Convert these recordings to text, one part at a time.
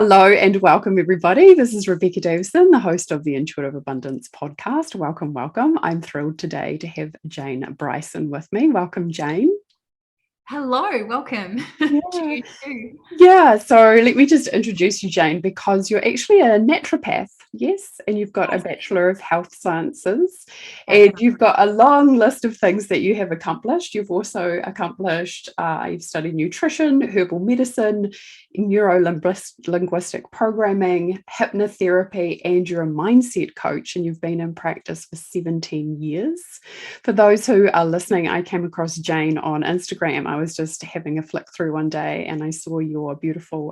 Hello and welcome, everybody. This is Rebecca Davison, the host of the Intuitive Abundance podcast. Welcome, welcome. I'm thrilled today to have Jayne Bryson with me. Welcome, Jayne. Hello, welcome. Yeah. To you too. Yeah, so let me just introduce you, Jayne, because you're actually a naturopath, yes, and you've got a Bachelor of Health Sciences, and you've got a long list of things that you have accomplished. You've also accomplished, you've studied nutrition, herbal medicine, neuro-linguistic programming, hypnotherapy, and you're a mindset coach, and you've been in practice for 17 years. For those who are listening, I came across Jayne on Instagram. I was just having a flick through one day and I saw your beautiful,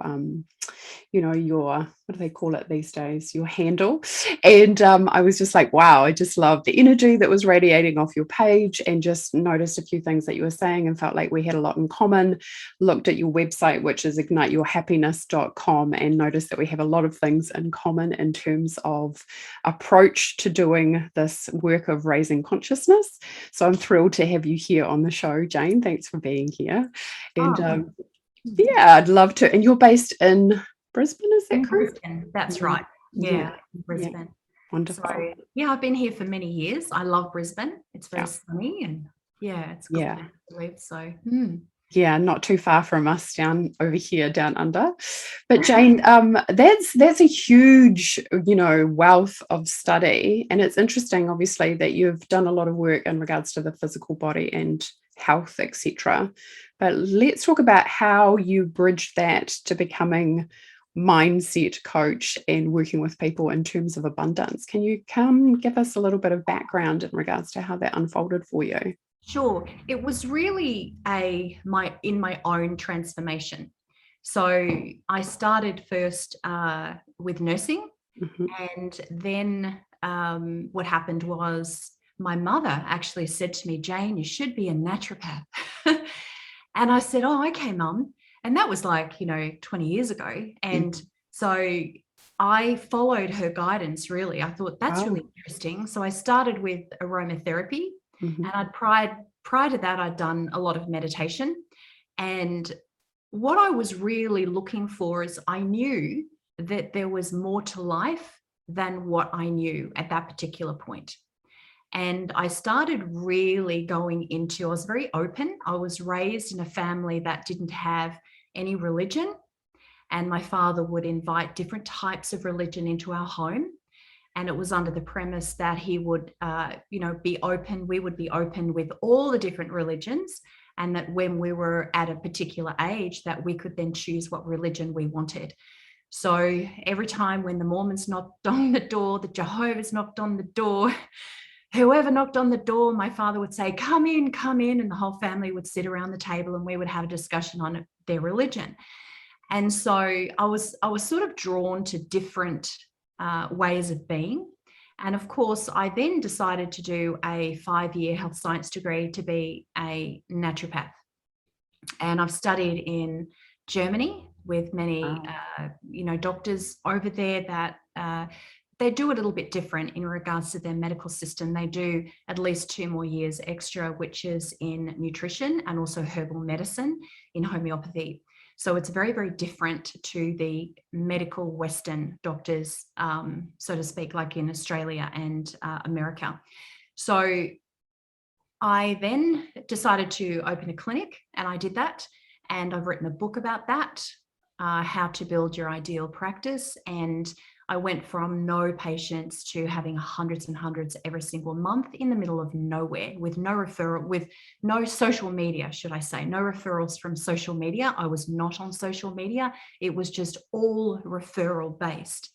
your, what do they call it these days? Your handle. And I was just like, wow, I just love the energy that was radiating off your page and just noticed a few things that you were saying and felt like we had a lot in common. Looked at your website, which is igniteyourhappiness.com, and noticed that we have a lot of things in common in terms of approach to doing this work of raising consciousness. So I'm thrilled to have you here on the show, Jayne. Thanks for being here. And yeah, I'd love to. And you're based in Brisbane, is that correct? Brisbane, that's right. Yeah, Brisbane. Yeah. Wonderful. So, yeah, I've been here for many years. I love Brisbane. It's very sunny and it's good to live. So, yeah, not too far from us down over here, down under. But Jayne, that's a huge, wealth of study. And it's interesting, obviously, that you've done a lot of work in regards to the physical body and health, etc. But let's talk about how you bridged that to becoming mindset coach and working with people in terms of abundance. Can you give us a little bit of background in regards to how that unfolded for you? Sure. It was really my own transformation. So I started first with nursing, and then what happened was my mother actually said to me, Jayne, you should be a naturopath. And I said, oh, okay, Mum. And that was 20 years ago. And so I followed her guidance, really. I thought that's really interesting. So I started with aromatherapy. And prior to that, I'd done a lot of meditation. And what I was really looking for is I knew that there was more to life than what I knew at that particular point. And I started really going into, I was very open. I was raised in a family that didn't have any religion. And my father would invite different types of religion into our home. And it was under the premise that he would, be open. We would be open with all the different religions. And that when we were at a particular age, that we could then choose what religion we wanted. So every time when the Mormons knocked on the door, the Jehovah's knocked on the door, whoever knocked on the door, my father would say, come in, and the whole family would sit around the table and we would have a discussion on their religion. And so I was sort of drawn to different ways of being. And of course, I then decided to do a 5-year health science degree to be a naturopath. And I've studied in Germany with many, doctors over there that they do it a little bit different in regards to their medical system. They do at least 2 more years extra, which is in nutrition and also herbal medicine in homeopathy. So it's very, very different to the medical Western doctors, so to speak, like in Australia and America. So I then decided to open a clinic, and I did that. And I've written a book about that, how to build your ideal practice. And I went from no patients to having hundreds and hundreds every single month in the middle of nowhere, with no referral, with no social media, should I say, no referrals from social media. I was not on social media. It was just all referral based.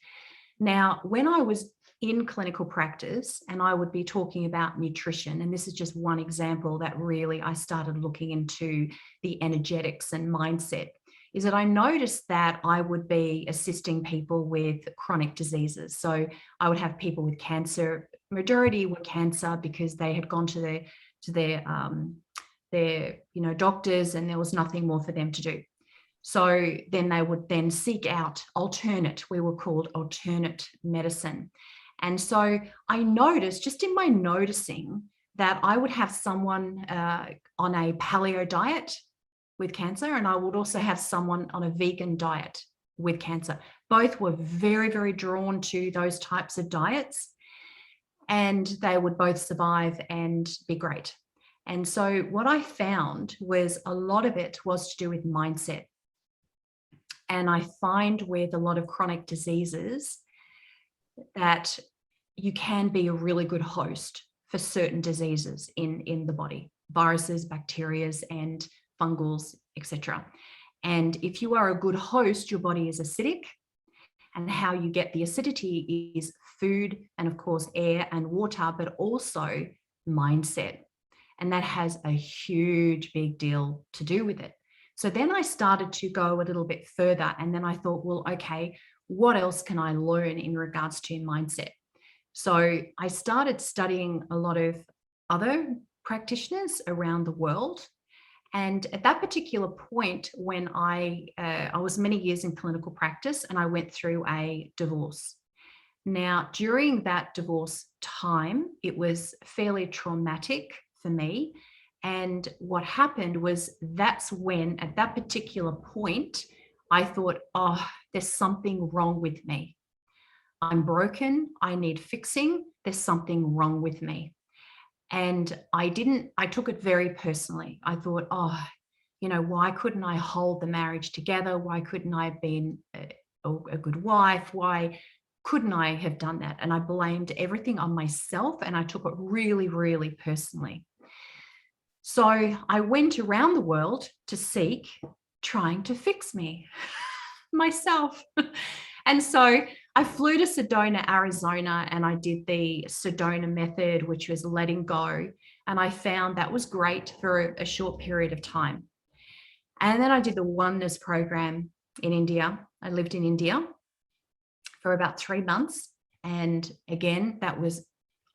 Now, when I was in clinical practice and I would be talking about nutrition, and this is just one example that really I started looking into the energetics and mindset, is that I noticed that I would be assisting people with chronic diseases. So I would have people with cancer, majority were cancer because they had gone to their doctors and there was nothing more for them to do. So then they would then seek out we were called alternate medicine. And so I noticed, just in my noticing, that I would have someone on a paleo diet with cancer, and I would also have someone on a vegan diet with cancer. Both were very, very drawn to those types of diets, and they would both survive and be great. And so what I found was a lot of it was to do with mindset. And I find with a lot of chronic diseases that you can be a really good host for certain diseases in the body, viruses, bacteria, and fungals, etc. And if you are a good host, your body is acidic. And how you get the acidity is food and, of course, air and water, but also mindset. And that has a huge, big deal to do with it. So then I started to go a little bit further. And then I thought, well, okay, what else can I learn in regards to mindset? So I started studying a lot of other practitioners around the world. And at that particular point, when I was many years in clinical practice, and I went through a divorce. Now, during that divorce time, it was fairly traumatic for me. And what happened was that's when, at that particular point, I thought, oh, there's something wrong with me. I'm broken. I need fixing. There's something wrong with me. And I took it very personally. I thought, oh, why couldn't I hold the marriage together? Why couldn't I have been a good wife? Why couldn't I have done that? And I blamed everything on myself, and I took it really, really personally. So I went around the world to seek trying to fix me myself. And so I flew to Sedona, Arizona, and I did the Sedona method, which was letting go. And I found that was great for a short period of time. And then I did the Oneness program in India. I lived in India for about 3 months. And again, that was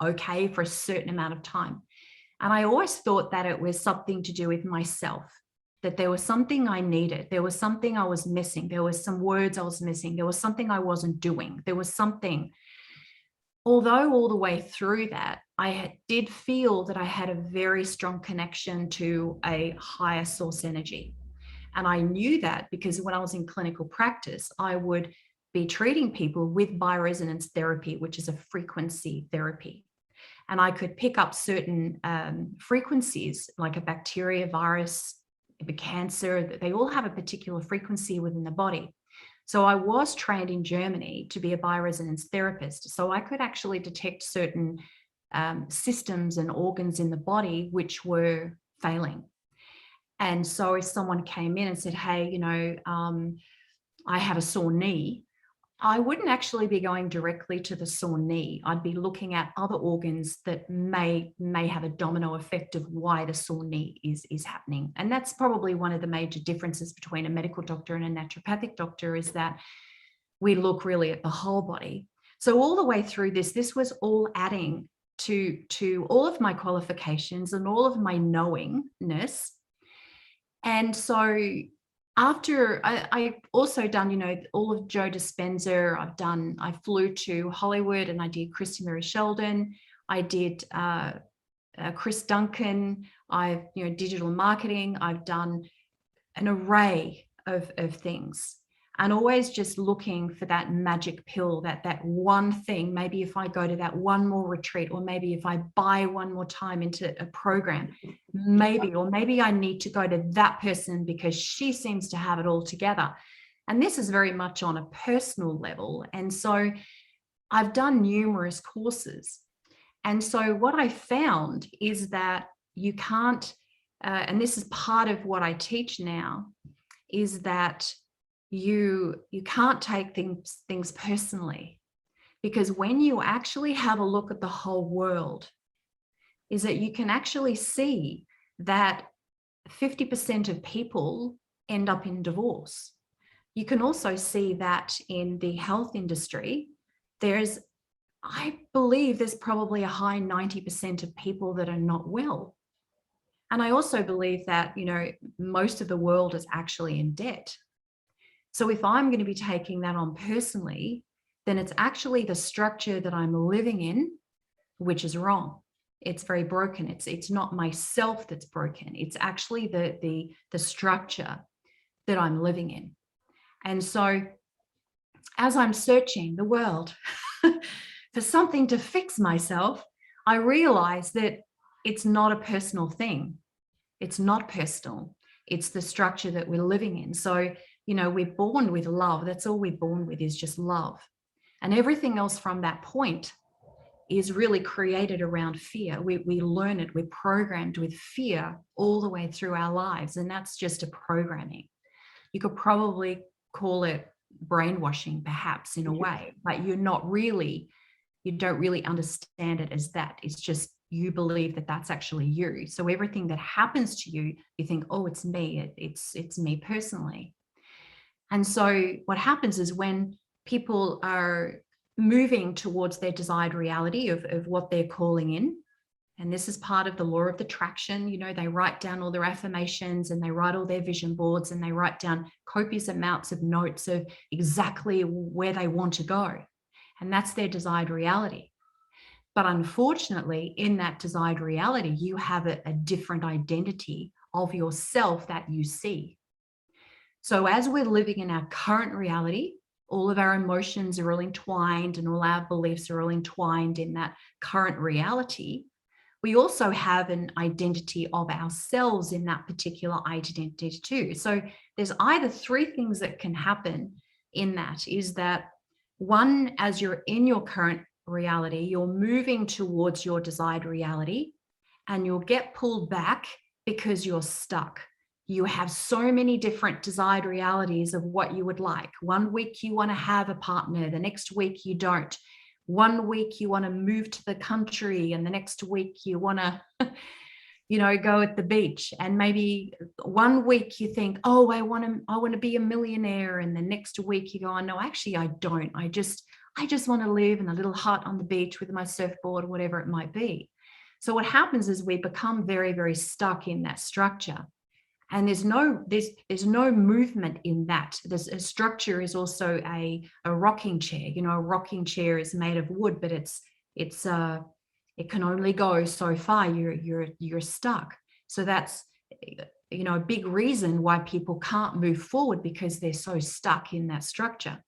okay for a certain amount of time. And I always thought that it was something to do with myself, that there was something I needed. There was something I was missing. There was some words I was missing. There was something I wasn't doing. There was something. Although all the way through that, I did feel that I had a very strong connection to a higher source energy. And I knew that because when I was in clinical practice, I would be treating people with bioresonance therapy, which is a frequency therapy. And I could pick up certain frequencies, like a bacteria, virus, a cancer. They all have a particular frequency within the body. So I was trained in Germany to be a bioresonance therapist. So I could actually detect certain systems and organs in the body which were failing. And so if someone came in and said, hey, I have a sore knee, I wouldn't actually be going directly to the sore knee. I'd be looking at other organs that may have a domino effect of why the sore knee is happening. And that's probably one of the major differences between a medical doctor and a naturopathic doctor, is that we look really at the whole body. So all the way through this was all adding to all of my qualifications and all of my knowingness. And so after I also done, all of Joe Dispenza, I flew to Hollywood and I did Christy Mary Sheldon. I did Chris Duncan. I've, digital marketing. I've done an array of things, and always just looking for that magic pill, that one thing. Maybe if I go to that one more retreat, or maybe if I buy one more time into a program, maybe I need to go to that person because she seems to have it all together. And this is very much on a personal level. And so I've done numerous courses. And so what I found is that you can't, and this is part of what I teach now, is that you can't take things personally, because when you actually have a look at the whole world, is that you can actually see that 50% of people end up in divorce. You can also see that in the health industry, I believe there's probably a high 90% of people that are not well. And I also believe that, most of the world is actually in debt. So if I'm going to be taking that on personally, then it's actually the structure that I'm living in, which is wrong. It's very broken. It's not myself that's broken. It's actually the structure that I'm living in. And so as I'm searching the world for something to fix myself, I realize that it's not a personal thing. It's not personal. It's the structure that we're living in. So, we're born with love. That's all we're born with, is just love. And everything else from that point is really created around fear. We learn it. We're programmed with fear all the way through our lives. And that's just a programming. You could probably call it brainwashing, perhaps, in a way, but you don't really understand it as that. It's just you believe that that's actually you. So everything that happens to you, you think, oh, it's me. It's me personally. And so what happens is when people are moving towards their desired reality of what they're calling in, and this is part of the law of attraction, they write down all their affirmations and they write all their vision boards and they write down copious amounts of notes of exactly where they want to go. And that's their desired reality. But unfortunately, in that desired reality, you have a different identity of yourself that you see. So as we're living in our current reality, all of our emotions are all entwined and all our beliefs are all entwined in that current reality. We also have an identity of ourselves in that particular identity too. So there's either three things that can happen in that, is that one, as you're in your current reality, you're moving towards your desired reality and you'll get pulled back because you're stuck. You have so many different desired realities of what you would like. One week you want to have a partner, the next week you don't. One week you want to move to the country and the next week you want to, go at the beach. And maybe one week you think, oh, I want to be a millionaire. And the next week you go, oh, no, actually I don't. I just want to live in a little hut on the beach with my surfboard or whatever it might be. So what happens is we become very, very stuck in that structure. And there's no movement in that. There's a structure is also a rocking chair. A rocking chair is made of wood, but it can only go so far. You're stuck. So that's a big reason why people can't move forward, because they're so stuck in that structure.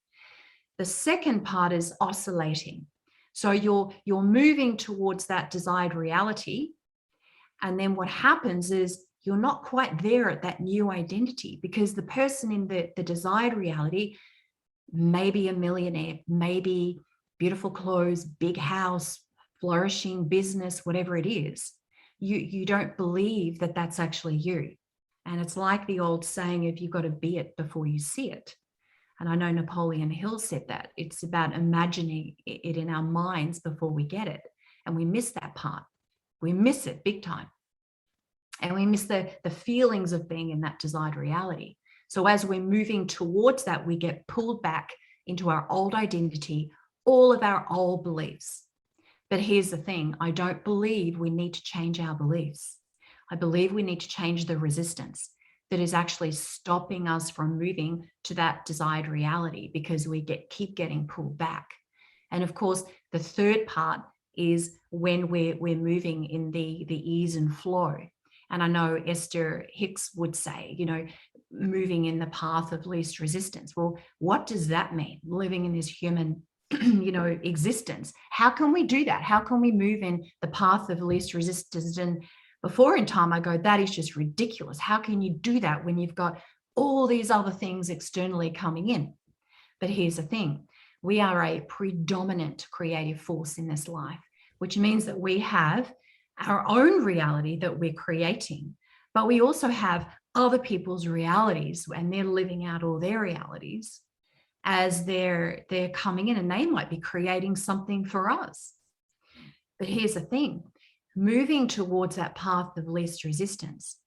The second part is oscillating. So you're moving towards that desired reality, and then what happens is you're not quite there at that new identity, because the person in the desired reality may be a millionaire, maybe beautiful clothes, big house, flourishing business, whatever it is. You don't believe that that's actually you. And it's like the old saying of, you've got to be it before you see it. And I know Napoleon Hill said that. It's about imagining it in our minds before we get it. And we miss that part. We miss it big time. And we miss the feelings of being in that desired reality. So as we're moving towards that, we get pulled back into our old identity, all of our old beliefs. But here's the thing, I don't believe we need to change our beliefs. I believe we need to change the resistance that is actually stopping us from moving to that desired reality, because we keep getting pulled back. And of course, the third part is when we're moving in the ease and flow. And I know Esther Hicks would say, moving in the path of least resistance. Well, what does that mean? Living in this human, existence. How can we do that? How can we move in the path of least resistance? And before in time, I go, that is just ridiculous. How can you do that when you've got all these other things externally coming in? But here's the thing. We are a predominant creative force in this life, which means that we have our own reality that we're creating, but we also have other people's realities, and they're living out all their realities as they're coming in, and they might be creating something for us. But here's the thing, moving towards that path of least resistance,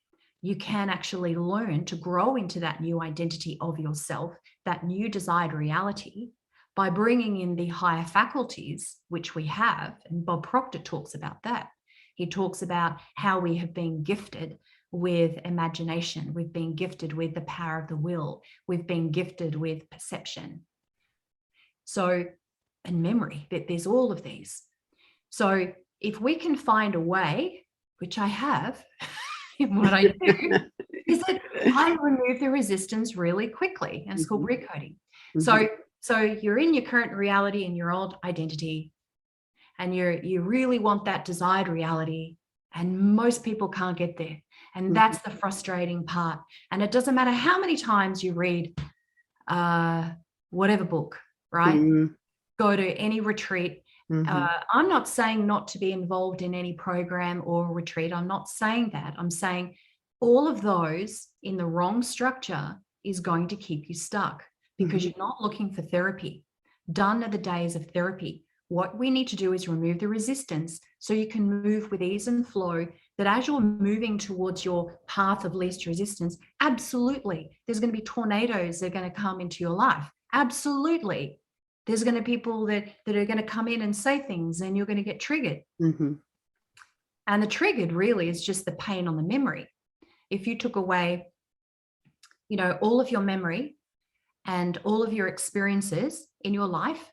you can actually learn to grow into that new identity of yourself, that new desired reality, by bringing in the higher faculties, which we have. And Bob Proctor talks about that. He talks about how we have been gifted with imagination. We've been gifted with the power of the will. We've been gifted with perception. So, and memory, there's all of these. So if we can find a way, which I have in what I do, is that I remove the resistance really quickly. And it's called recoding. So So you're in your current reality and your old identity, and you really want that desired reality, and most people can't get there. And that's the frustrating part. And it doesn't matter how many times you read whatever book, right? Go to any retreat. I'm not saying not to be involved in any program or retreat. I'm not saying that. I'm saying all of those in the wrong structure is going to keep you stuck, because you're not looking for therapy. Done are the days of therapy. What we need to do is remove the resistance so you can move with ease and flow, that as you're moving towards your path of least resistance, absolutely, there's going to be tornadoes that are going to come into your life. Absolutely. There's going to be people that are going to come in and say things, and you're going to get triggered. And the triggered really is just the pain on the memory. If you took away, all of your memory and all of your experiences in your life,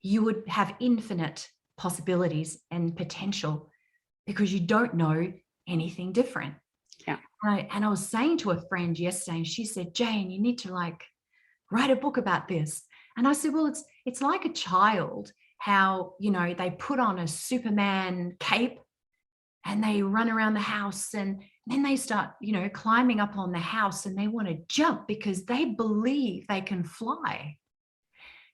you would have infinite possibilities and potential, because you don't know anything different. Yeah. And I was saying to a friend yesterday, and she said, Jayne, you need to write a book about this. And I said, well, it's like a child, how, they put on a Superman cape and they run around the house, and then they start, climbing up on the house, and they want to jump because they believe they can fly.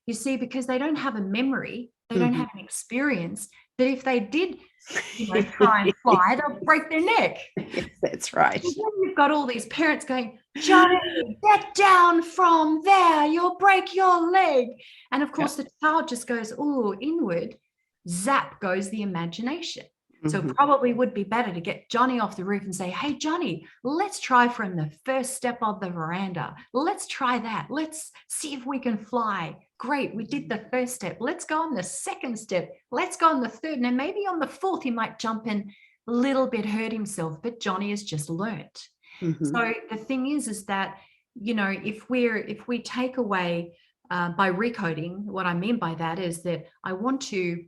You see, because they don't have a memory, they don't have an experience, that if they did, try and fly, they'll break their neck. That's right. And then you've got all these parents going, Johnny, get down from there, you'll break your leg. And of course, the child just goes, oh, inward, zap goes the imagination. So it probably would be better to get Johnny off the roof and say, hey, Johnny, let's try from the first step of the veranda. Let's try that. Let's see if we can fly. Great, we did the first step. Let's go on the second step. Let's go on the third. And maybe on the fourth, he might jump in a little bit, hurt himself, but Johnny has just learnt. So the thing is that, if we take away by recoding, what I mean by that is that I want to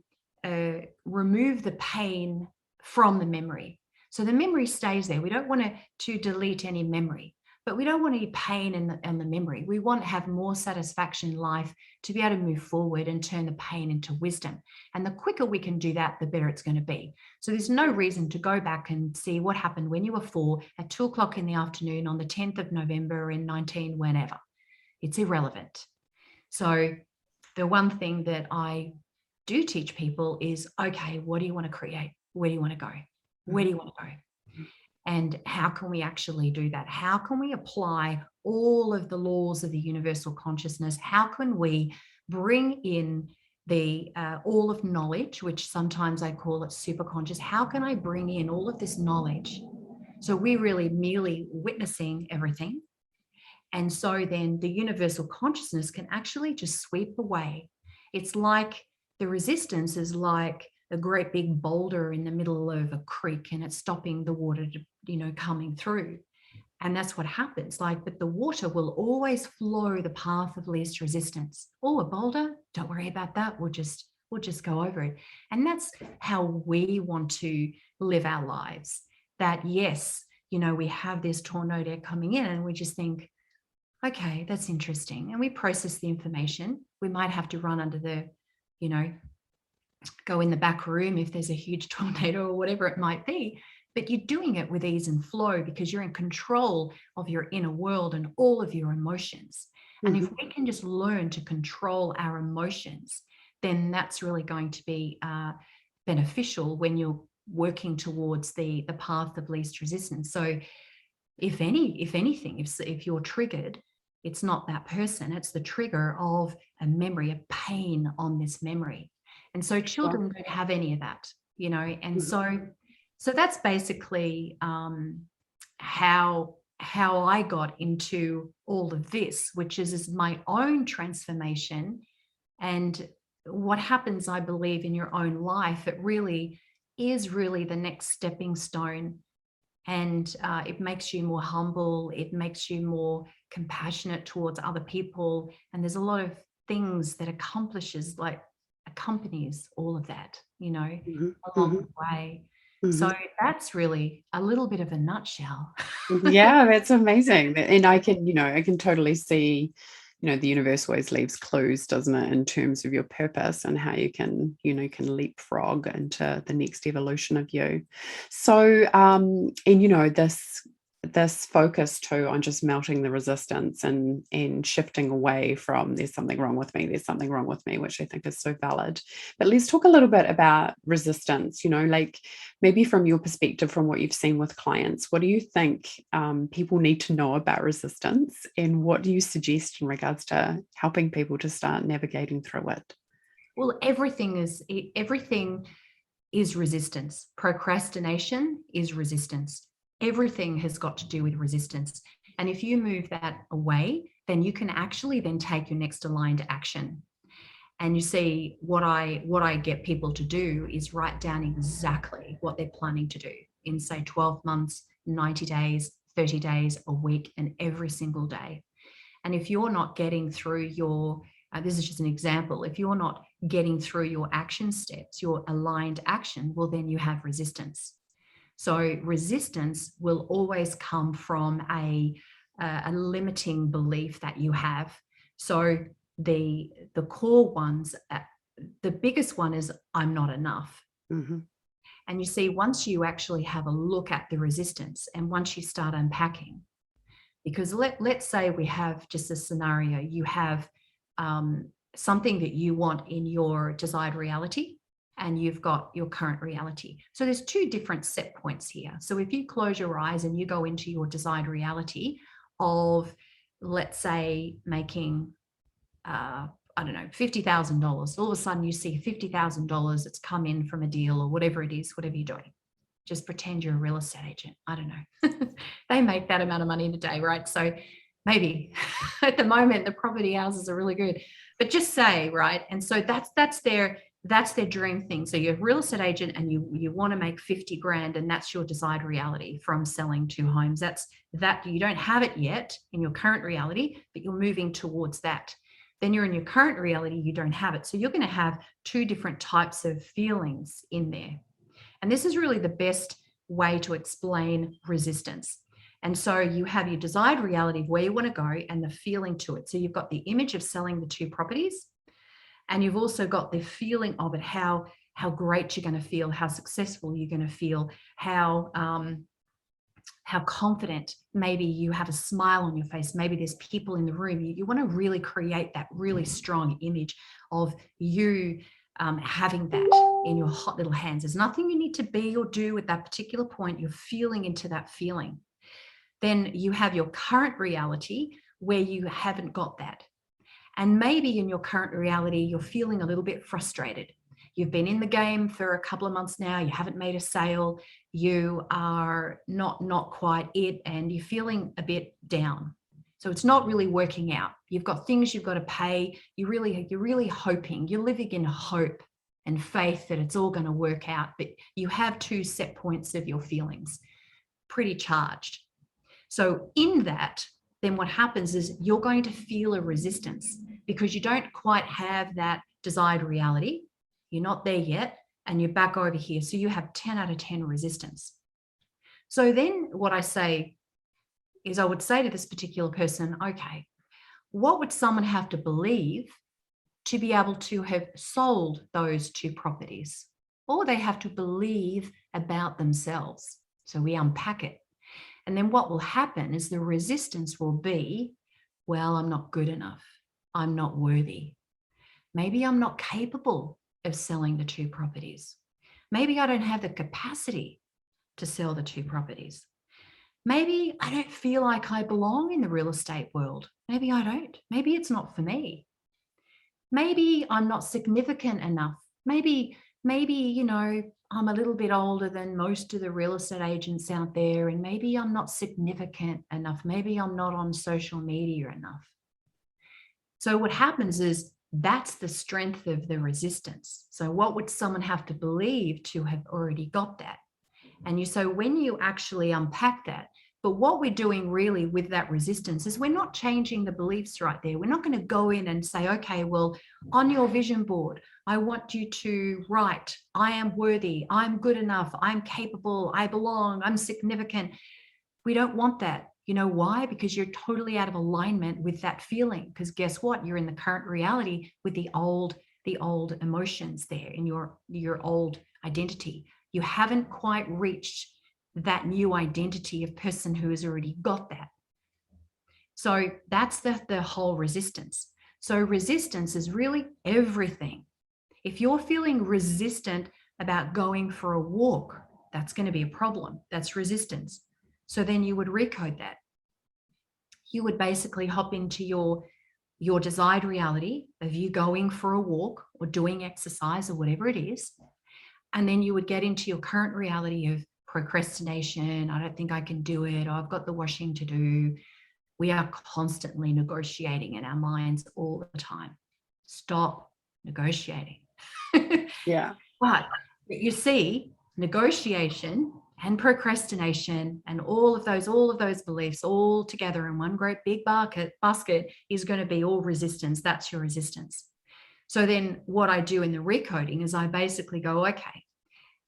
remove the pain from the memory. So the memory stays there. We don't want to delete any memory, but we don't want any pain in the memory. We want to have more satisfaction in life, to be able to move forward and turn the pain into wisdom. And the quicker we can do that, the better it's going to be. So there's no reason to go back and see what happened when you were 4 at 2:00 in the afternoon on the 10th of November in 19, whenever. It's irrelevant. So the one thing that I do teach people is, okay, what do you want to create? Where do you want to go? Where do you want to go? And how can we actually do that? How can we apply all of the laws of the universal consciousness? How can we bring in the all of knowledge, which sometimes I call it superconscious? How can I bring in all of this knowledge? So we're really merely witnessing everything. And so then the universal consciousness can actually just sweep away. It's like the resistance is like a great big boulder in the middle of a creek, and it's stopping the water, coming through. And that's what happens. But the water will always flow the path of least resistance. Oh, a boulder? Don't worry about that. We'll just go over it. And that's how we want to live our lives. That yes, we have this tornado coming in, and we just think, okay, that's interesting. And we process the information. We might have to run under the, go in the back room if there's a huge tornado or whatever it might be. But you're doing it with ease and flow, because you're in control of your inner world and all of your emotions. And if we can just learn to control our emotions, then that's really going to be beneficial when you're working towards the path of least resistance. So if anything, if you're triggered, it's not that person, it's the trigger of a memory, a pain on this memory. And so children don't have any of that, and so that's basically how I got into all of this, which is my own transformation. And what happens, I believe, in your own life, it really is really the next stepping stone. And it makes you more humble. It makes you more compassionate towards other people. And there's a lot of things that accompanies all of that, along the way. So that's really a little bit of a nutshell. Yeah, that's amazing. And I can totally see, the universe always leaves clues, doesn't it, in terms of your purpose and how you can, can leapfrog into the next evolution of you. So, and this focus too on just melting the resistance and shifting away from there's something wrong with me, which I think is so valid. But let's talk a little bit about resistance, like maybe from your perspective, from what you've seen with clients, what do you think people need to know about resistance, and what do you suggest in regards to helping people to start navigating through it? Well, everything is resistance. Procrastination is resistance. Everything has got to do with resistance. And if you move that away, then you can actually then take your next aligned action. And you see, what I get people to do is write down exactly what they're planning to do in, say, 12 months, 90 days, 30 days, a week, and every single day. And if you're not getting through your, this is just an example, if you're not getting through your action steps, your aligned action, well, then you have resistance. So resistance will always come from a limiting belief that you have. So the core ones, the biggest one is I'm not enough. Mm-hmm. And you see, once you actually have a look at the resistance, and once you start unpacking, because let's say we have just a scenario, you have something that you want in your desired reality, and you've got your current reality. So there's two different set points here. So if you close your eyes and you go into your desired reality of, let's say, making, $50,000, all of a sudden you see $50,000 that's come in from a deal or whatever it is, whatever you're doing. Just pretend you're a real estate agent. I don't know. They make that amount of money in a day, right? So maybe at the moment the property houses are really good, but just say, right? And so that's their dream thing. So you're a real estate agent and you want to make 50 grand, and that's your desired reality from selling 2 homes. That you don't have it yet in your current reality, but you're moving towards that. Then you're in your current reality, you don't have it. So you're going to have 2 different types of feelings in there. And this is really the best way to explain resistance. And so you have your desired reality of where you want to go and the feeling to it. So you've got the image of selling the 2 properties, and you've also got the feeling of it, how great you're going to feel, how successful you're going to feel, how confident. Maybe you have a smile on your face. Maybe there's people in the room. You want to really create that really strong image of you having that in your hot little hands. There's nothing you need to be or do at that particular point. You're feeling into that feeling. Then you have your current reality where you haven't got that. And maybe in your current reality, you're feeling a little bit frustrated. You've been in the game for a couple of months now. You haven't made a sale. You are not quite it, and you're feeling a bit down. So it's not really working out. You've got things you've got to pay. You're really hoping. You're living in hope and faith that it's all going to work out. But you have 2 set points of your feelings, pretty charged. So in that, then what happens is you're going to feel a resistance because you don't quite have that desired reality. You're not there yet, and you're back over here. So you have 10 out of 10 resistance. So then what I say is I would say to this particular person, okay, what would someone have to believe to be able to have sold those 2 properties? Or they have to believe about themselves. So we unpack it. And then what will happen is the resistance will be, well, I'm not good enough. I'm not worthy. Maybe I'm not capable of selling the 2 properties. Maybe I don't have the capacity to sell the 2 properties. Maybe I don't feel like I belong in the real estate world. Maybe I don't. Maybe it's not for me. Maybe I'm not significant enough. Maybe, I'm a little bit older than most of the real estate agents out there, and maybe I'm not significant enough. Maybe I'm not on social media enough. So what happens is that's the strength of the resistance. So what would someone have to believe to have already got that? And so when you actually unpack that, but what we're doing really with that resistance is we're not changing the beliefs right there. We're not going to go in and say, okay, well, on your vision board, I want you to write, I am worthy, I'm good enough, I'm capable, I belong, I'm significant. We don't want that. You know why? Because you're totally out of alignment with that feeling. Because guess what? You're in the current reality with the old emotions there in your old identity. You haven't quite reached that new identity of person who has already got that. So that's the whole resistance. So resistance is really everything. If you're feeling resistant about going for a walk, that's going to be a problem. That's resistance. So then you would recode that. You would basically hop into your desired reality of you going for a walk or doing exercise or whatever it is. And then you would get into your current reality of procrastination. I don't think I can do it. I've got the washing to do. We are constantly negotiating in our minds all the time. Stop negotiating. Yeah. But you see, negotiation and procrastination and all of those beliefs all together in one great big basket is going to be all resistance. That's your resistance. So then what I do in the recoding is I basically go, okay,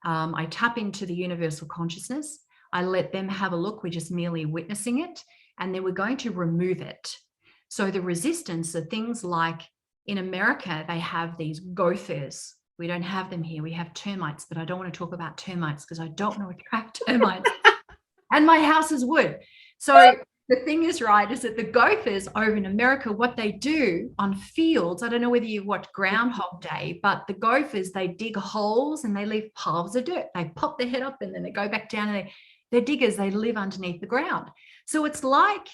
I tap into the universal consciousness. I let them have a look. We're just merely witnessing it. And then we're going to remove it. So the resistance are things like in America, they have these gophers. We don't have them here. We have termites, but I don't want to talk about termites because I don't want to attract termites. And my house is wood. So the thing is, right, is that the gophers over in America, what they do on fields, I don't know whether you watch Groundhog Day, but the gophers, they dig holes and they leave piles of dirt. They pop their head up and then they go back down and they're diggers. They live underneath the ground. So it's like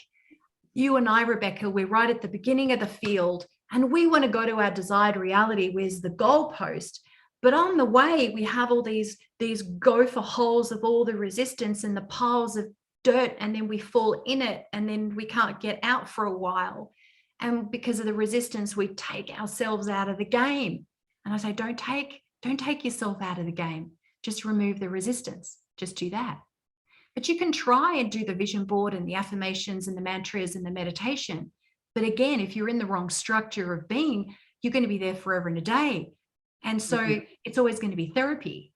you and I, Rebecca, we're right at the beginning of the field and we want to go to our desired reality, where's the goalpost. But on the way, we have all these gopher holes of all the resistance and the piles of dirt, and then we fall in it and then we can't get out for a while. And because of the resistance, we take ourselves out of the game. And I say, don't take yourself out of the game. Just remove the resistance. Just do that. But you can try and do the vision board and the affirmations and the mantras and the meditation. But again, if you're in the wrong structure of being, you're going to be there forever and a day. And so it's always going to be therapy.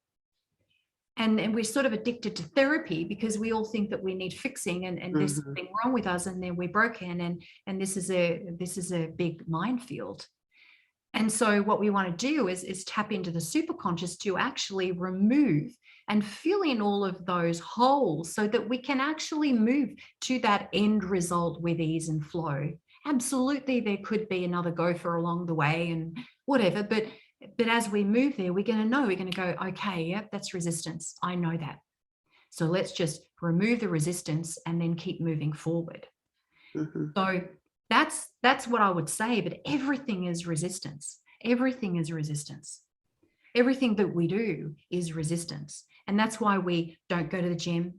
And we're sort of addicted to therapy because we all think that we need fixing and there's something wrong with us and then we're broken and this is a big minefield. And so what we want to do is tap into the superconscious to actually remove and fill in all of those holes so that we can actually move to that end result with ease and flow. Absolutely, there could be another gopher along the way and whatever, but as we move there, we're going to go, okay, yep, that's resistance. I know that. So let's just remove the resistance and then keep moving forward. So that's what I would say, but everything is resistance. Everything is resistance. Everything that we do is resistance. And that's why we don't go to the gym.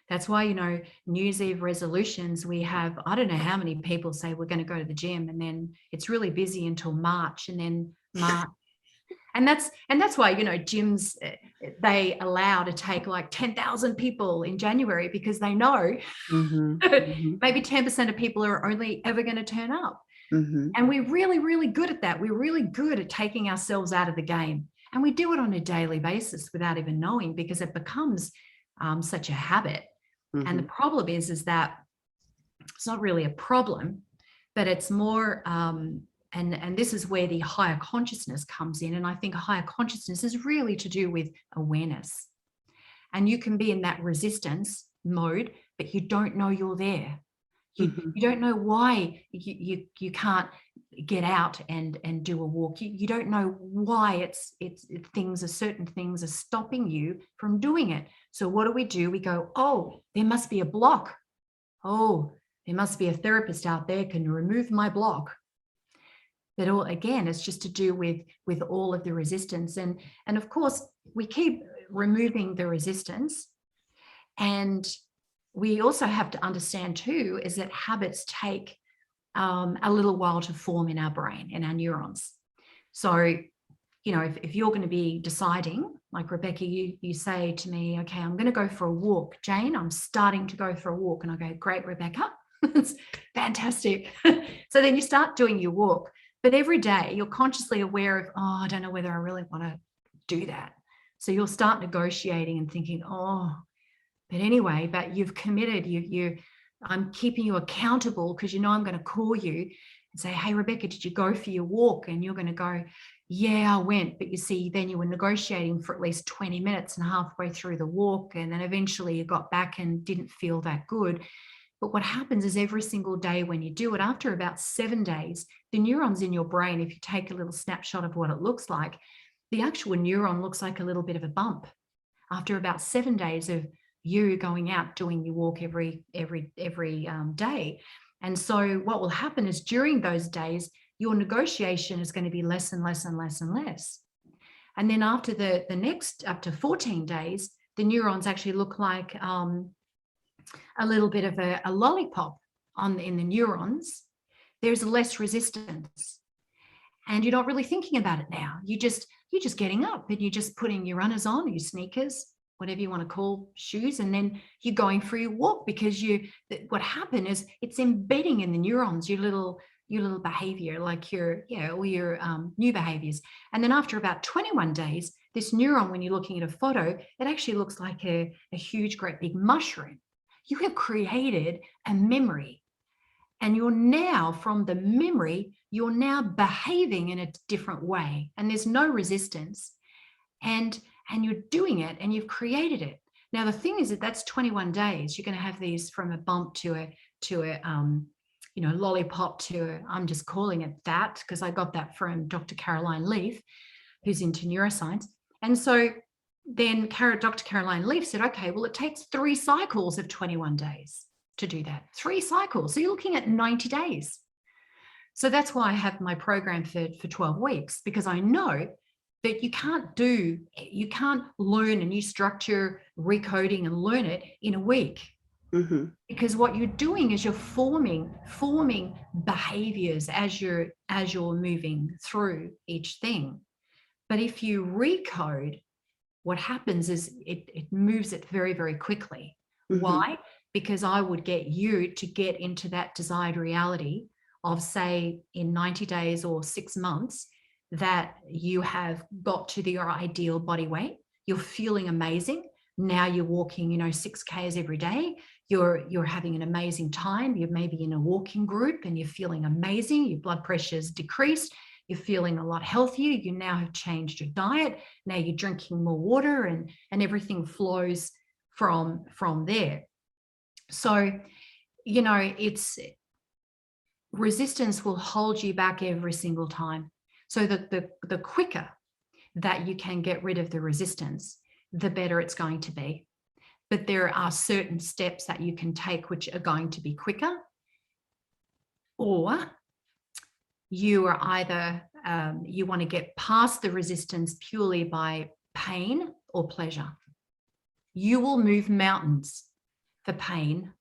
That's why, New Year's Eve resolutions, we have, I don't know how many people say we're going to go to the gym and then it's really busy until March and then March. And that's why, gyms, they allow to take like 10,000 people in January because they know maybe 10% of people are only ever going to turn up. And we're really, really good at that. We're really good at taking ourselves out of the game. And we do it on a daily basis without even knowing because it becomes such a habit. And the problem is that it's not really a problem, but it's more, and this is where the higher consciousness comes in. And I think higher consciousness is really to do with awareness. And you can be in that resistance mode, but you don't know you're there. You don't know why you can't get out and do a walk. You don't know why certain things are stopping you from doing it. So what do? We go, oh, there must be a block. Oh, there must be a therapist out there can remove my block. But again, it's just to do with all of the resistance. And of course, we keep removing the resistance. And we also have to understand too, is that habits take a little while to form in our brain, in our neurons. So, if you're going to be deciding, like Rebecca, you say to me, okay, I'm going to go for a walk. Jayne, I'm starting to go for a walk. And I go, great, Rebecca. It's fantastic. So then you start doing your walk. But every day you're consciously aware of, I don't know whether I really want to do that. So you'll start negotiating and thinking, but anyway, but you've committed, I'm keeping you accountable because I'm going to call you and say, hey, Rebecca, did you go for your walk? And you're going to go, yeah, I went. But you see, then you were negotiating for at least 20 minutes and halfway through the walk. And then eventually you got back and didn't feel that good. But what happens is every single day when you do it, after about 7 days, the neurons in your brain, if you take a little snapshot of what it looks like, the actual neuron looks like a little bit of a bump. After about 7 days of you going out doing your walk every day. And so what will happen is during those days, your negotiation is going to be less and less and less and less. And then after the next up to 14 days, the neurons actually look like a little bit of a lollipop in the neurons. There's less resistance. And you're not really thinking about it now. You're just getting up and you're just putting your runners on, your sneakers, whatever you want to call shoes, and then you're going for your walk because what happened is it's embedding in the neurons your little behavior, like your new behaviors. And then after about 21 days, this neuron, when you're looking at a photo, it actually looks like a huge, great big mushroom. You have created a memory. And you're now, from the memory, you're now behaving in a different way. And there's no resistance. And you're doing it and you've created it. Now, the thing is that that's 21 days. You're going to have these from a bump to a lollipop to I'm just calling it that because I got that from Dr. Caroline Leaf, who's into neuroscience. And so then Dr. Caroline Leaf said, okay, well, it takes 3 cycles of 21 days to do that. 3 cycles. So you're looking at 90 days. So that's why I have my program for 12 weeks, because I know that you can't learn a new structure, recoding and learn it in a week. Mm-hmm. Because what you're doing is you're forming behaviors as you're moving through each thing. But if you recode, what happens is it moves it very, very quickly. Mm-hmm. Why? Because I would get you to get into that desired reality of, say, in 90 days or 6 months, that you have got to your ideal body weight. You're feeling amazing. Now you're walking, 6Ks every day. You're having an amazing time. You're maybe in a walking group and you're feeling amazing. Your blood pressure's decreased. You're feeling a lot healthier. You now have changed your diet. Now you're drinking more water and everything flows from there. So, it's resistance will hold you back every single time. So the quicker that you can get rid of the resistance, the better it's going to be. But there are certain steps that you can take which are going to be quicker, or you are either you want to get past the resistance purely by pain or pleasure. You will move mountains for pain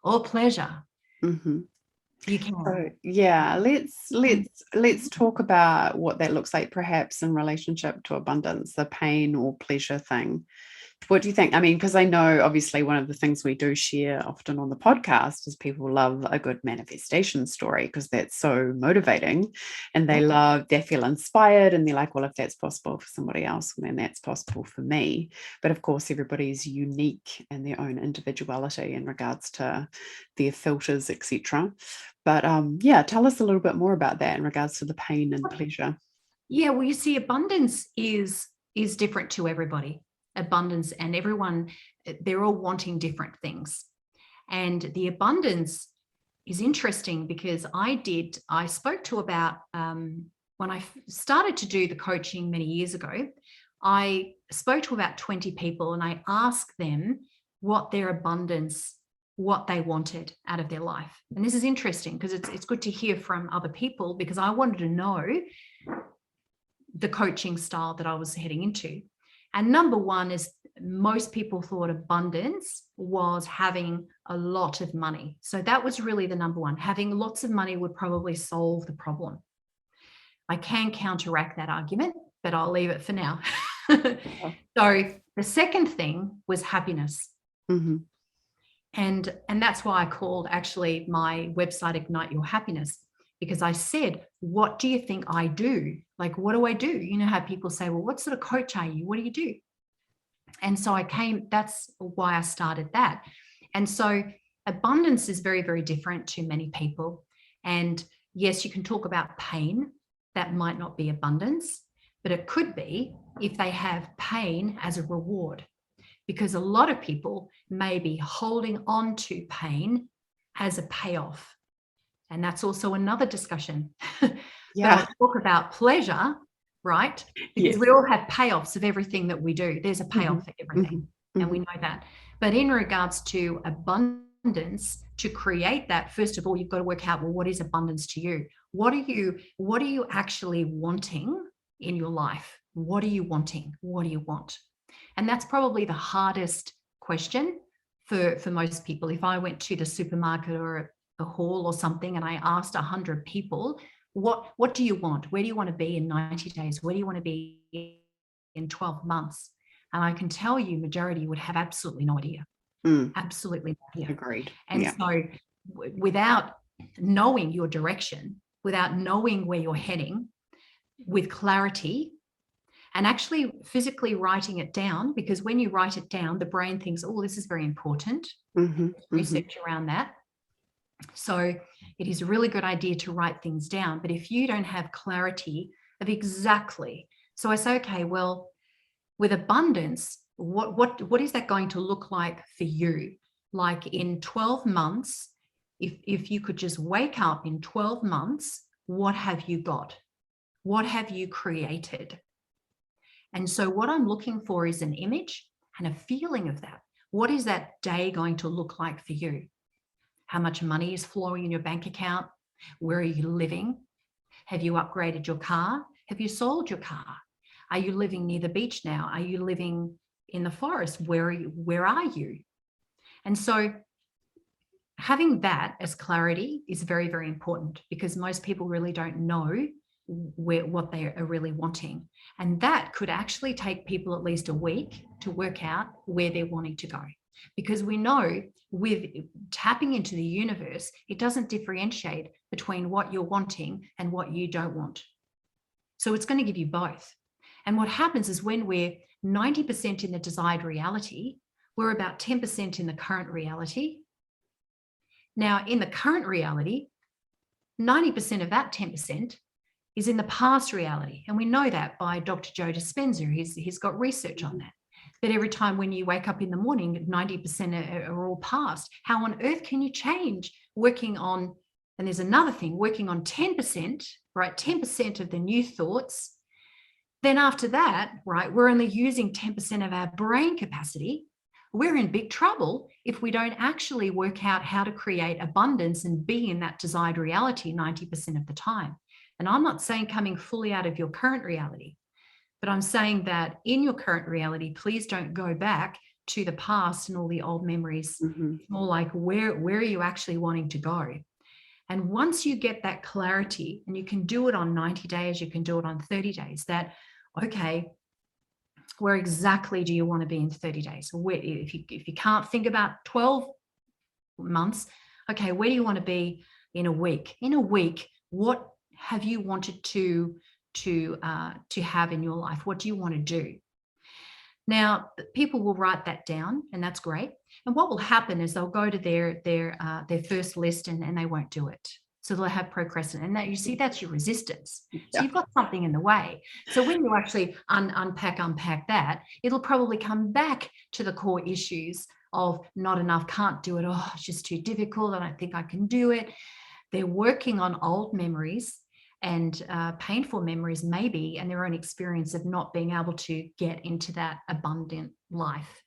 or pleasure. Mm-hmm. You can. So, yeah, let's talk about what that looks like, perhaps in relationship to abundance, the pain or pleasure thing. What do you think? I mean, because I know obviously one of the things we do share often on the podcast is people love a good manifestation story because that's so motivating, and they feel inspired and they're like, well, if that's possible for somebody else, then that's possible for me. But of course, everybody's unique in their own individuality in regards to their filters, etc. But tell us a little bit more about that in regards to the pain and pleasure. Yeah, well, you see, abundance is different to everybody. Abundance, and everyone, they're all wanting different things. And the abundance is interesting because I spoke to about, when I started to do the coaching many years ago, I spoke to about 20 people and I asked them what their abundance, what they wanted out of their life. And this is interesting because it's good to hear from other people, because I wanted to know the coaching style that I was heading into. And number one is, most people thought abundance was having a lot of money. So that was really the number one. Having lots of money would probably solve the problem. I can counteract that argument, but I'll leave it for now. So the second thing was happiness. Mm-hmm. And that's why I called actually my website Ignite Your Happiness, because I said, what do you think I do? Like, what do I do? You know how people say, well, what sort of coach are you? What do you do? And so that's why I started that. And so Abundance is very, very different to many people. And yes, you can talk about pain. That might not be abundance, but it could be if they have pain as a reward, because a lot of people may be holding on to pain as a payoff. And that's also another discussion. Yeah. But I'll talk about pleasure, right? Because Yes. we all have payoffs of everything that we do. There's a payoff for everything. And we know that. But in regards to abundance, to create that, first of all, you've got to work out, well, what is abundance to you? What are you actually wanting in your life? What are you wanting? What do you want? And that's probably the hardest question for most people. If I went to the supermarket or a hall or something and I asked 100 people, what do you want? Where do you want to be in 90 days? Where do you want to be in 12 months? And I can tell you, majority would have absolutely no idea. Absolutely no idea. Agreed. And so without knowing your direction, without knowing where you're heading, with clarity, and actually physically writing it down, because when you write it down, the brain thinks, oh, this is very important. Research around that. So it is a really good idea to write things down. But if you don't have clarity of exactly, so I say, okay, well, with abundance, what is that going to look like for you? Like in 12 months, if you could just wake up in 12 months, what have you got? What have you created? And so what I'm looking for is an image and a feeling of that. What is that day going to look like for you? How much money is flowing in your bank account? Where are you living? Have you upgraded your car? Have you sold your car? Are you living near the beach now? Are you living in the forest? Where are you? And so having that as clarity is very, very important, because most people really don't know what they are really wanting. And that could actually take people at least a week to work out where they're wanting to go. Because we know with tapping into the universe, it doesn't differentiate between what you're wanting and what you don't want. So it's going to give you both. And what happens is when we're 90% in the desired reality, we're about 10% in the current reality. Now, in the current reality, 90% of that 10% is in the past reality. And we know that by Dr. Joe Dispenza. He's got research on that. That every time when you wake up in the morning, 90% are all past. How on earth can you change working on, and there's another thing, working on 10%, right? 10% of the new thoughts. Then after that, right, we're only using 10% of our brain capacity. We're in big trouble if we don't actually work out how to create abundance and be in that desired reality 90% of the time. And I'm not saying coming fully out of your current reality, but I'm saying that in your current reality, please don't go back to the past and all the old memories. It's more like where are you actually wanting to go? And once you get that clarity, and you can do it on 90 days, you can do it on 30 days, that, okay, where exactly do you want to be in 30 days? If you can't think about 12 months, okay, where do you want to be in a week? In a week, what have you wanted to have in your life? What do you want to do? Now, people will write that down, and that's great. And what will happen is they'll go to their first list and they won't do it. So they'll have procrastination. And that, you see, that's your resistance. So you've got something in the way. So when you actually unpack that, it'll probably come back to the core issues of not enough, can't do it. Oh, it's just too difficult. I don't think I can do it. They're working on old memories and painful memories maybe, and their own experience of not being able to get into that abundant life.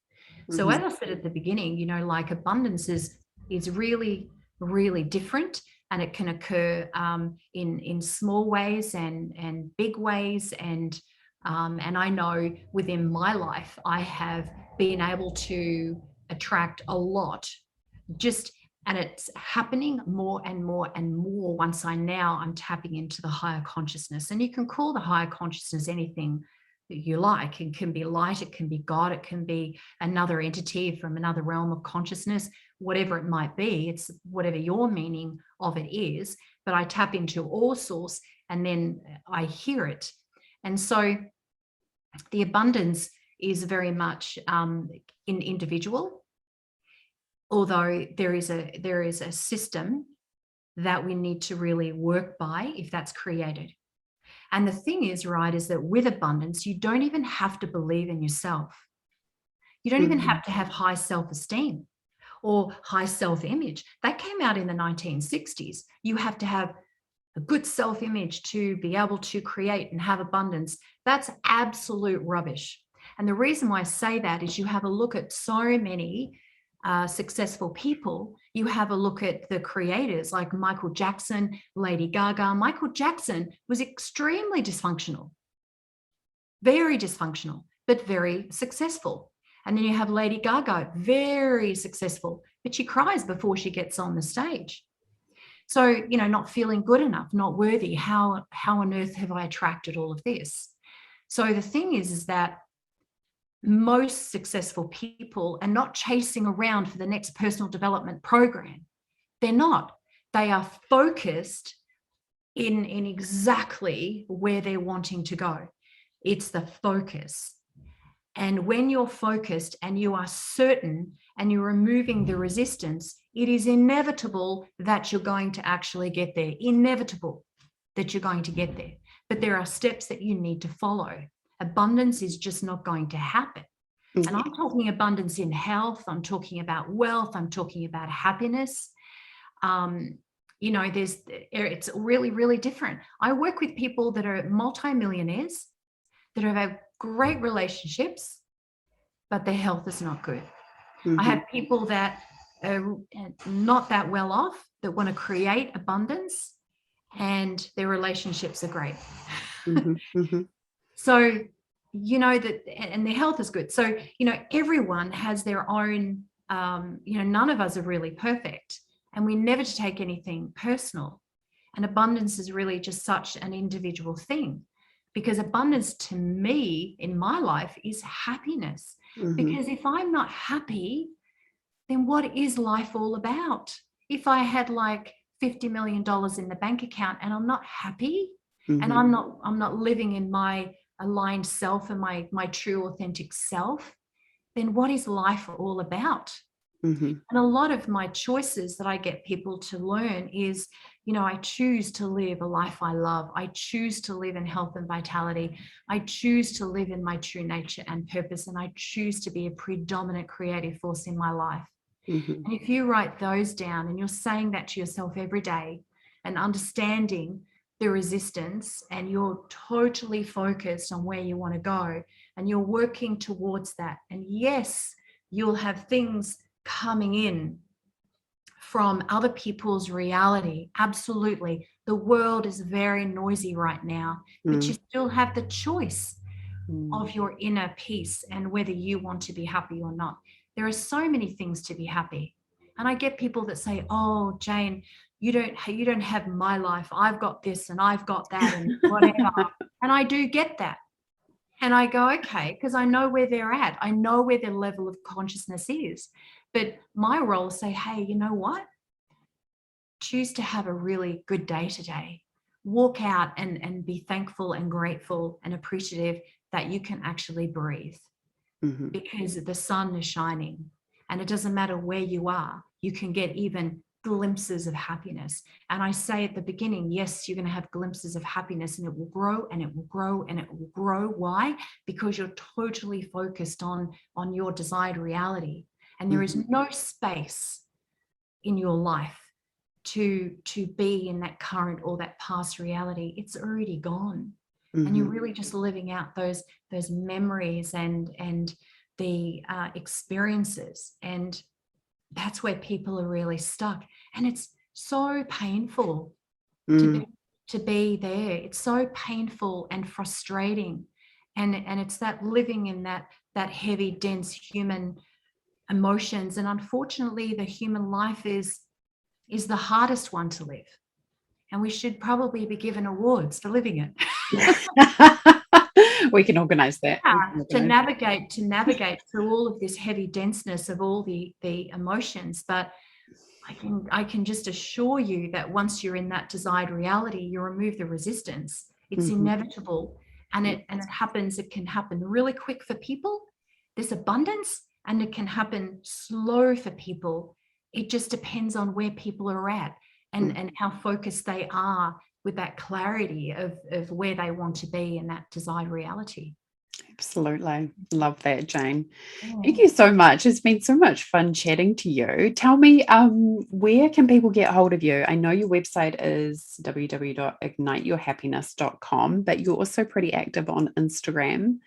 So as I said at the beginning, you know, like abundance is really, really different, and it can occur in small ways and big ways. And I know within my life, I have been able to attract a lot, and it's happening more and more and more once I'm tapping into the higher consciousness. And you can call the higher consciousness anything that you like. It can be light, it can be God, it can be another entity from another realm of consciousness, whatever it might be. It's whatever your meaning of it is. But I tap into all source and then I hear it. And so the abundance is very much individual. although there is a system that we need to really work by if that's created. And the thing is, right, is that with abundance, you don't even have to believe in yourself. You don't even have to have high self-esteem or high self-image. That came out in the 1960s. You have to have a good self-image to be able to create and have abundance. That's absolute rubbish. And the reason why I say that is you have a look at so many successful people. You have a look at the creators like Michael Jackson, Lady Gaga. Michael Jackson was extremely dysfunctional, very dysfunctional, but very successful. And then you have Lady Gaga, very successful, but she cries before she gets on the stage. So, you know, not feeling good enough, not worthy. How on earth have I attracted all of this? So the thing is that most successful people are not chasing around for the next personal development program. They're not. They are focused in exactly where they're wanting to go. It's the focus. And when you're focused and you are certain and you're removing the resistance, it is inevitable that you're going to actually get there. Inevitable that you're going to get there. But there are steps that you need to follow. Abundance is just not going to happen. And I'm talking abundance in health. I'm talking about wealth. I'm talking about happiness. You know, it's really, really different. I work with people that are multimillionaires, that have great relationships, but their health is not good. I have people that are not that well off, that want to create abundance, and their relationships are great. So, you know, that, and their health is good. So, you know, everyone has their own, you know, none of us are really perfect, and we never to take anything personal. And abundance is really just such an individual thing, because abundance to me in my life is happiness. Because if I'm not happy, then what is life all about? If I had like $50 million in the bank account and I'm not happy, and I'm not living in my aligned self and my true authentic self, then what is life all about? And a lot of my choices that I get people to learn is, you know, I choose to live a life I love. I choose to live in health and vitality. I choose to live in my true nature and purpose. And I choose to be a predominant creative force in my life. And if you write those down and you're saying that to yourself every day and understanding the resistance, and you're totally focused on where you want to go and you're working towards that. And yes, you'll have things coming in from other people's reality. Absolutely. The world is very noisy right now, but you still have the choice of your inner peace and whether you want to be happy or not. There are so many things to be happy. And I get people that say, oh, Jayne, you don't have my life. I've got this and I've got that and whatever. And I do get that. And I go, okay, because I know where they're at. I know where their level of consciousness is. But my role is say, hey, you know what? Choose to have a really good day today. Walk out and be thankful and grateful and appreciative that you can actually breathe, because the sun is shining. And it doesn't matter where you are, you can get even glimpses of happiness. And I say at the beginning, yes, you're going to have glimpses of happiness, and it will grow and it will grow and it will grow. Why? Because you're totally focused on your desired reality. And there is no space in your life to be in that current or that past reality. It's already gone. And you're really just living out those memories and the experiences. And that's where people are really stuck. And it's so painful to be there. It's so painful and frustrating. And it's that living in that heavy, dense human emotions. And unfortunately, the human life is the hardest one to live. And we should probably be given awards for living it. We can organize that. To navigate through all of this heavy denseness of all the emotions. But I can just assure you that once you're in that desired reality, you remove the resistance. It's inevitable. And it happens. It can happen really quick for people, this abundance, and it can happen slow for people. it just depends on where people are at and how focused they are with that clarity of where they want to be in that desired reality. Absolutely. Love that, Jayne. Thank you so much. It's been so much fun chatting to you. Tell me, where can people get hold of you? I know your website is www.igniteyourhappiness.com, but you're also pretty active on Instagram,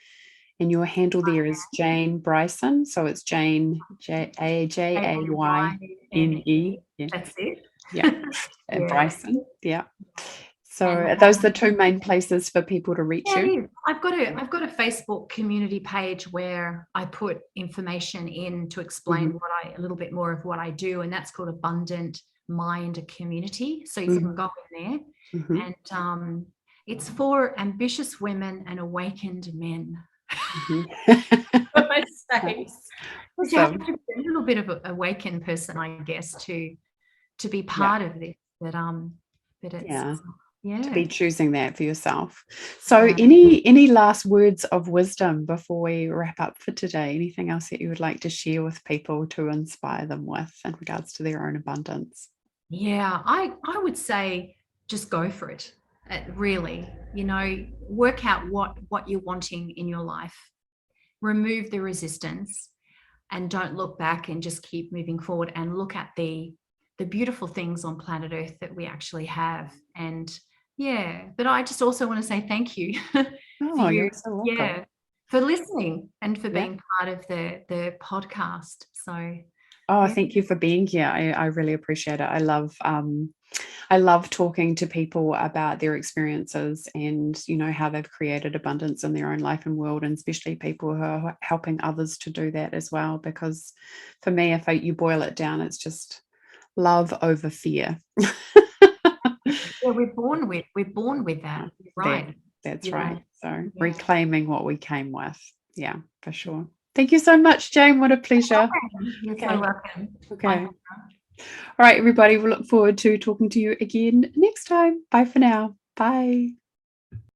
and your handle there is Jayne Bryson. So it's Jayne, Jayne. Yeah. That's it. Yeah. Bryson. Yeah. So are those the two main places for people to reach you? I've got a Facebook community page where I put information in to explain a little bit more of what I do, and that's called Abundant Mind Community. So you can go in there, and it's for ambitious women and awakened men. I say. You have to be a little bit of an awakened person, I guess, to be part of this. But it's to be choosing that for yourself. So any last words of wisdom before we wrap up for today? Anything else that you would like to share with people to inspire them with in regards to their own abundance? I would say just go for it. Really, work out what you're wanting in your life. Remove the resistance and don't look back, and just keep moving forward and look at the beautiful things on planet Earth that we actually have. And but I just also want to say thank you you're so welcome. For listening and for being part of the podcast. So thank you for being here. I really appreciate it. I love talking to people about their experiences and how they've created abundance in their own life and world, and especially people who are helping others to do that as well, because for me, if you boil it down, it's just love over fear. We're born with that, right? That's right. So reclaiming what we came with. Yeah, for sure. Thank you so much, Jayne. What a pleasure. You're so welcome. Okay. All right, everybody. We'll look forward to talking to you again next time. Bye for now. Bye.